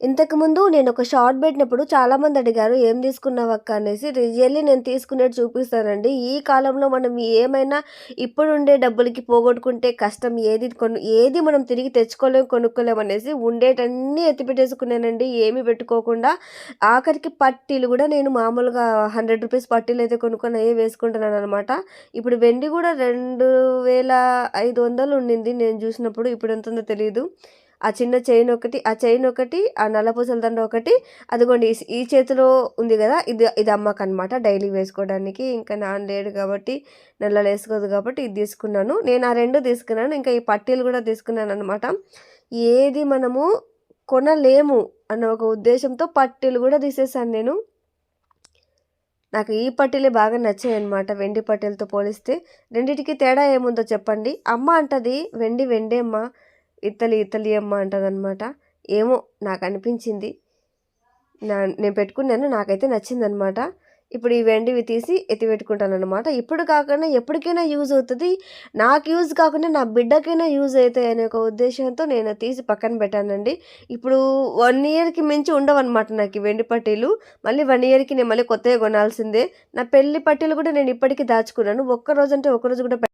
ఇంతకుముందు నేనొక షార్ట్ పెట్టినప్పుడు చాలామంది అడిగారు, "ఏం తీసుకున్నావక్క?" అనేసి. రియల్లీ నేను తీసుకునేది చూపిస్తానండి. ఈ కాలంలో మనం ఏమైనా ఇప్పుడుండే డబ్బులకి పోగొట్టుకుంటే కష్టం. ఏది మనం తిరిగి తెచ్చుకోలేం, కొనుక్కోలేమనేసి ఉండేటన్నీ ఎత్తిపెట్టేసుకున్నానండి. ఏమి పెట్టుకోకుండా. ఆఖరికి పట్టీలు గూడా నేను మామూలుగా రూ. 100 పట్టీలయితే కొనుక్కొని అయ్యే వేసుకుంటున్నాననమాట. ఇప్పుడు వెండి గూడా 2500 ఉండింది నేను జూసినప్పుడు. ఇప్పుడెంతుందో తెలీదు. ఆ చిన్న చైనొకటి, ఆ నల్లపూసల దండ ఒకటి, అదిగోండి ఈ చేతిలో ఉంది గదా! ఇది అమ్మకనమాట డైలీ వేసుకోవడానికి. ఇంకా నాన్న లేడు కాబట్టి, నల్లలేసుకోదు కాబట్టి ఇది తీసుకున్నాను. నేను ఆ 2 తీసుకున్నాను. ఇంకా ఈ పట్టీలు గూడా తీసుకున్నాననమాట. ఏది మనము కొనలేము అన్న ఒక ఉద్దేశంతో పట్టీలు గూడా తీసేసాను నేను. నాకు ఈ పట్టీలే బాగా నచ్చాయన్నమాట వెండి పట్టీలతో పోలిస్తే. రెండిటికి తేడా ఏముందో చెప్పండి? అమ్మ అంటది, "వెండి వెండే అమ్మ, ఇత్తలి ఇత్తలి అమ్మ" అంటదనమాట. ఏమో నాకనిపించింది. నేను పెట్టుకున్నాను. నాకైతే నచ్చిందనమాట. ఇప్పుడు ఈ వెండివి తీసి ఎత్తిపెట్టుకుంటాననమాట. ఇప్పుడు కాకుండా ఎప్పటికైనా యూజ్ అవుతది. నాకు యూజ్ కాకుండా నా బిడ్డకైనా యూజ్ అయితాయనే ఒక ఉద్దేశంతో నేను తీసి పక్కన పెట్టానండి. ఇప్పుడు 1 ఇయర్‌కి మించి ఉండవనమాట నాకు ఈ వెండి పట్టీలు. మళ్ళీ 1 ఇయర్‌కి నేను మళ్ళీ కొత్తవి కొనాల్సిందే. నా పెళ్లి పట్టీలు కూడా నేను ఇప్పటికి దాచుకున్నాను. ఒక్క రోజంటే ఒక్కరోజు కూడా